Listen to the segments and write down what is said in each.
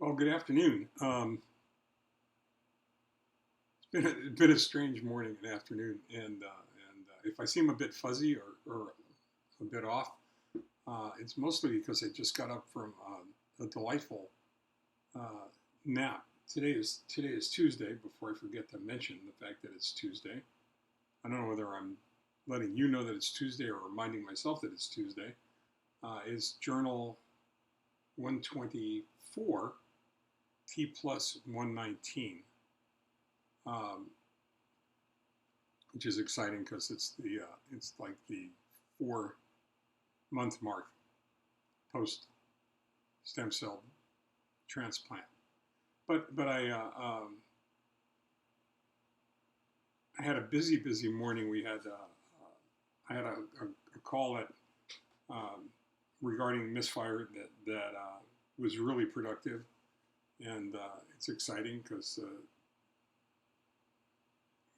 Well, good afternoon. It's been a strange morning and afternoon, and if I seem a bit fuzzy or a bit off, it's mostly because I just got up from a delightful uh, nap. Today is Tuesday. Before I forget to mention the fact that it's Tuesday, I don't know whether I'm letting you know that it's Tuesday or reminding myself that it's Tuesday. Is Journal 124 T+119. um, which is exciting because it's like the 4 month mark post stem cell transplant. But I had a busy morning. I had a call that um, regarding misfire that was really productive, and it's exciting because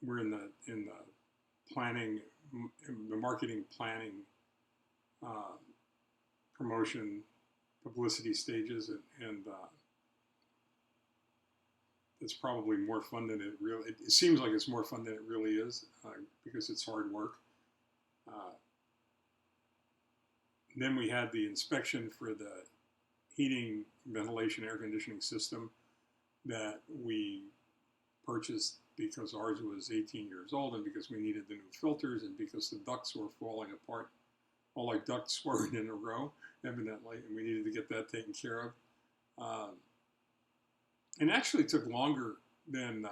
we're in the planning, in the marketing planning, uh, promotion, publicity stages, and it's probably more fun than it really. It seems like it's more fun than it really is because it's hard work. Uh, then we had the inspection for the heating, ventilation, air conditioning system that we purchased because ours was 18 years old and because we needed the new filters and because the ducts were falling apart. All our ducts weren't in a row, evidently, and we needed to get that taken care of. Um, and actually took longer than uh,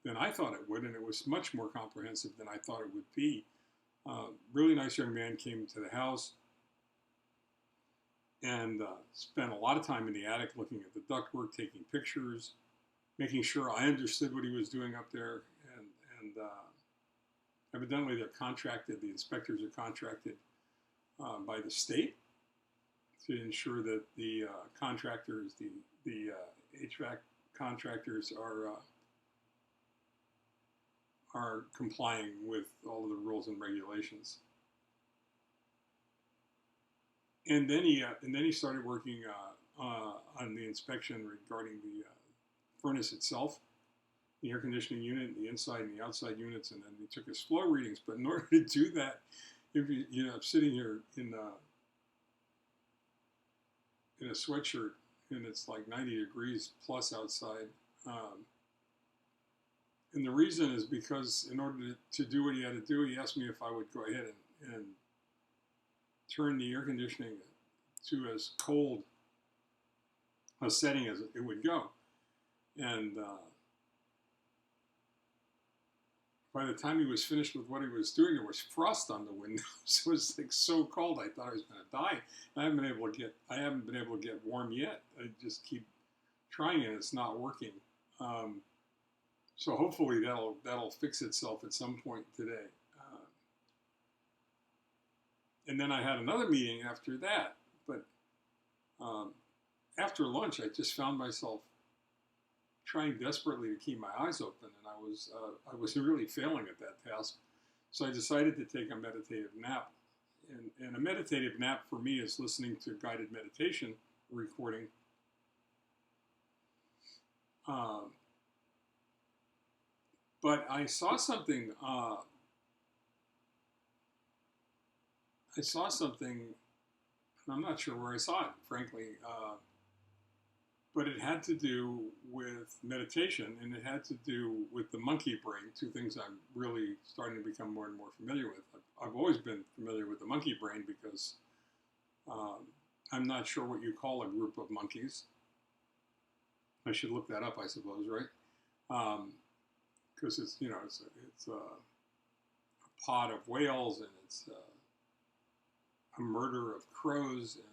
than I thought it would, and it was much more comprehensive than I thought it would be. Really nice young man came to the house and spent a lot of time in the attic looking at the ductwork, taking pictures, making sure I understood what he was doing up there, and evidently they're contracted. The inspectors are contracted by the state to ensure that the contractors, the HVAC contractors, are complying with all of the rules and regulations. And then he started working on the inspection regarding the furnace itself, the air conditioning unit, the inside and the outside units, and then he took his flow readings. But in order to do that, if I'm sitting here in a sweatshirt and it's like 90 degrees plus outside. And the reason is because in order to do what he had to do, he asked me if I would go ahead and turn the air conditioning to as cold a setting as it would go. And by the time he was finished with what he was doing, there was frost on the windows. It was like so cold, I thought I was going to die. I haven't been able to get warm yet. I just keep trying it. It's not working. So hopefully that'll fix itself at some point today. And then I had another meeting after that. But um, after lunch, I just found myself trying desperately to keep my eyes open, and I was really failing at that task. So I decided to take a meditative nap. And a meditative nap for me is listening to guided meditation recording. Um, but I saw something. I saw something, and I'm not sure where I saw it, frankly. But it had to do with meditation, and it had to do with the monkey brain, two things I'm really starting to become more and more familiar with. I've always been familiar with the monkey brain because um, I'm not sure what you call a group of monkeys. I should look that up, I suppose, right? Because it's a pod of whales, and it's a murder of crows, and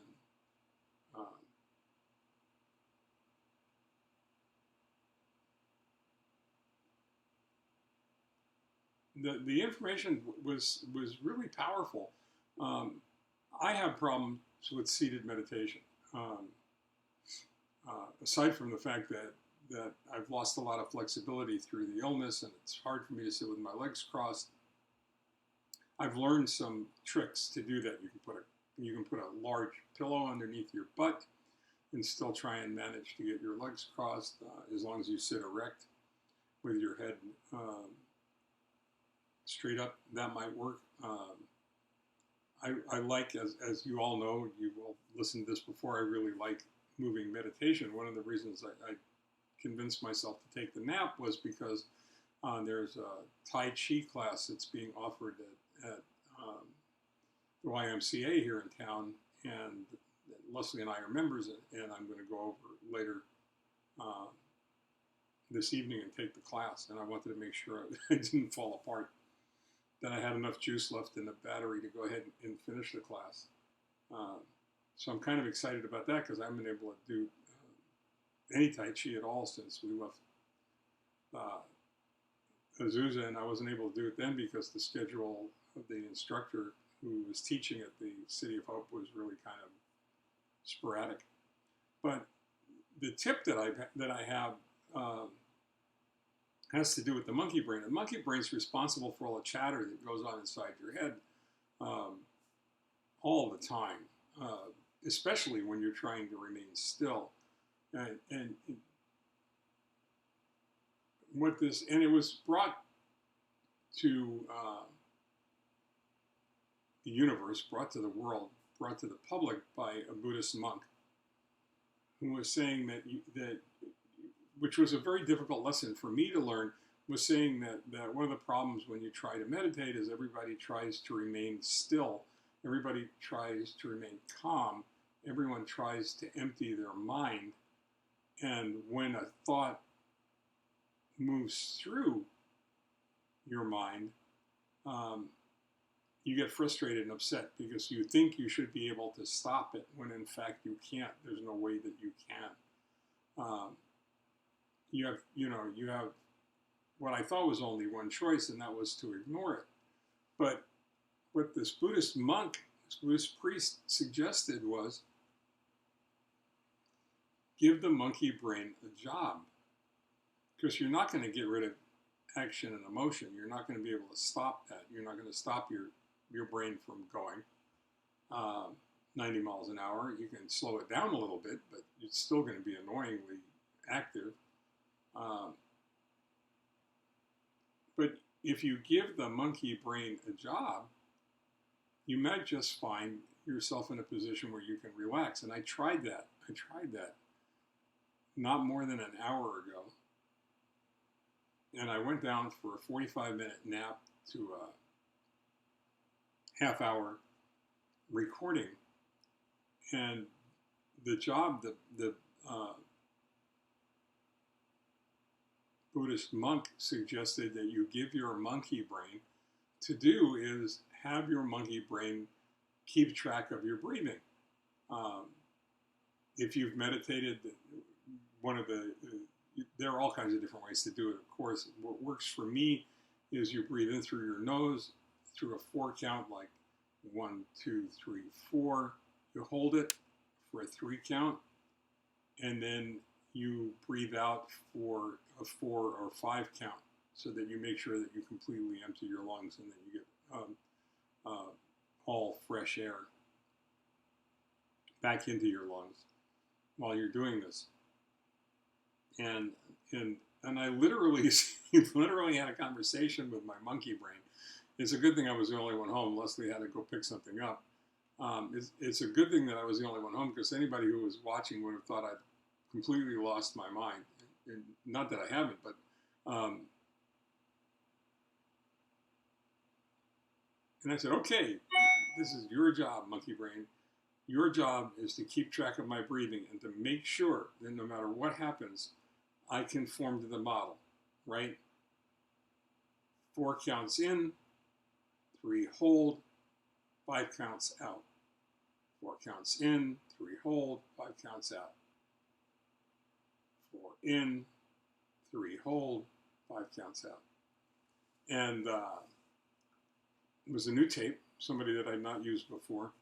the information was really powerful. Um, I have problems with seated meditation. Um, Aside from the fact that I've lost a lot of flexibility through the illness, and it's hard for me to sit with my legs crossed, I've learned some tricks to do that. You can put a large pillow underneath your butt. and still try and manage to get your legs crossed as long as you sit erect with your head straight up. That might work. I like, as you all know, you've all listened to this before, I really like moving meditation. One of the reasons I convinced myself to take the nap was because there's a Tai Chi class that's being offered at the YMCA here in town, and Leslie and I are members, and I'm going to go over later this evening and take the class. And I wanted to make sure I didn't fall apart, that I had enough juice left in the battery to go ahead and finish the class. So I'm kind of excited about that, because I haven't been able to do any Tai Chi at all since we left Azusa, and I wasn't able to do it then because the schedule of the instructor who was teaching at the City of Hope was really kind of sporadic. But the tip that I have has to do with the monkey brain. The monkey brain is responsible for all the chatter that goes on inside your head all the time, especially when you're trying to remain still. And what this, and it was brought to the universe, brought to the world, brought to the public by a Buddhist monk who was saying that which was a very difficult lesson for me to learn, was saying that one of the problems when you try to meditate is everybody tries to remain still, everybody tries to remain calm, everyone tries to empty their mind, and when a thought moves through your mind, you get frustrated and upset because you think you should be able to stop it when in fact you can't. There's no way that you can. You have what I thought was only one choice, and that was to ignore it. But what this Buddhist monk, this Buddhist priest suggested was, give the monkey brain a job, because you're not going to get rid of action and emotion. You're not going to be able to stop that. You're not going to stop your brain from going 90 miles an hour. You can slow it down a little bit, but it's still going to be annoyingly active. But if you give the monkey brain a job, you might just find yourself in a position where you can relax. And I tried that. Not more than an hour ago. And I went down for a 45-minute nap to a half-hour recording. And the job the Buddhist monk suggested that you give your monkey brain to do is have your monkey brain keep track of your breathing. If you've meditated, there are all kinds of different ways to do it, of course. What works for me is you breathe in through your nose, through a 4 count, like 1, 2, 3, 4. You hold it for a 3 count, and then you breathe out for a 4 or 5 count, so that you make sure that you completely empty your lungs, and then you get all fresh air back into your lungs while you're doing this. And I literally had a conversation with my monkey brain. It's a good thing I was the only one home. Leslie had to go pick something up. It's a good thing that I was the only one home, because anybody who was watching would have thought I'd completely lost my mind. And not that I haven't, but and I said, okay, this is your job, monkey brain. Your job is to keep track of my breathing and to make sure that no matter what happens, I conform to the model, right? 4 counts in, 3 hold, 5 counts out. 4 counts in, 3 hold, 5 counts out. 4 in, 3 hold, 5 counts out. And it was a new tape, somebody that I'd not used before.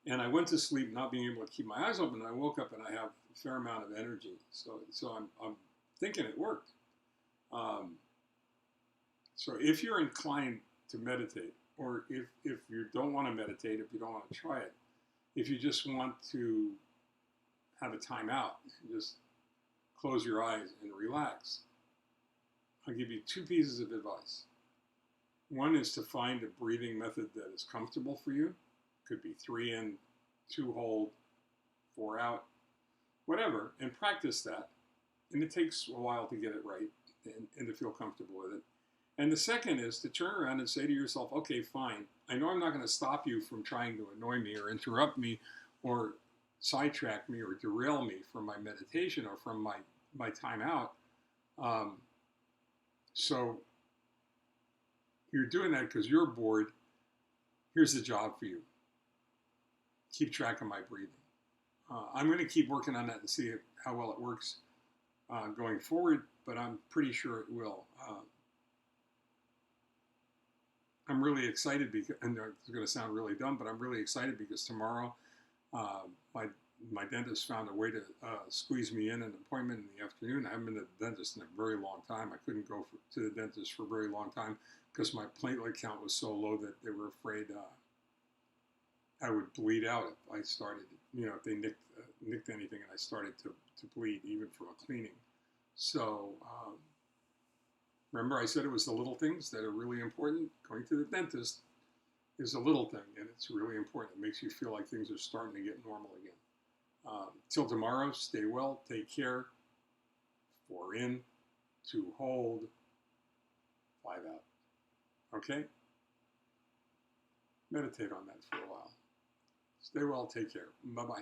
And I went to sleep not being able to keep my eyes open, and I woke up and I have a fair amount of energy. So I'm thinking it worked. So if you're inclined to meditate, or if you don't want to meditate, if you don't want to try it, if you just want to have a timeout and just close your eyes and relax, I'll give you two pieces of advice. One is to find a breathing method that is comfortable for you. Could be 3 in, 2 hold, 4 out, whatever, and practice that. And it takes a while to get it right and to feel comfortable with it. And the second is to turn around and say to yourself, okay, fine. I know I'm not going to stop you from trying to annoy me or interrupt me or sidetrack me or derail me from my meditation or from my time out. So you're doing that because you're bored. Here's the job for you. Keep track of my breathing. I'm going to keep working on that and see how well it works going forward, but I'm pretty sure it will. I'm really excited because, and it's going to sound really dumb, but I'm really excited because tomorrow my dentist found a way to squeeze me in an appointment in the afternoon. I haven't been to the dentist in a very long time. I couldn't go to the dentist for a very long time because my platelet count was so low that they were afraid I would bleed out if I started, if they nicked anything and I started to bleed, even from a cleaning. So remember I said it was the little things that are really important? Going to the dentist is a little thing, and it's really important. It makes you feel like things are starting to get normal again. Till tomorrow, stay well, take care. 4 in, 2 hold, 5 out. Okay? Meditate on that for a while. Stay well, take care. Bye-bye.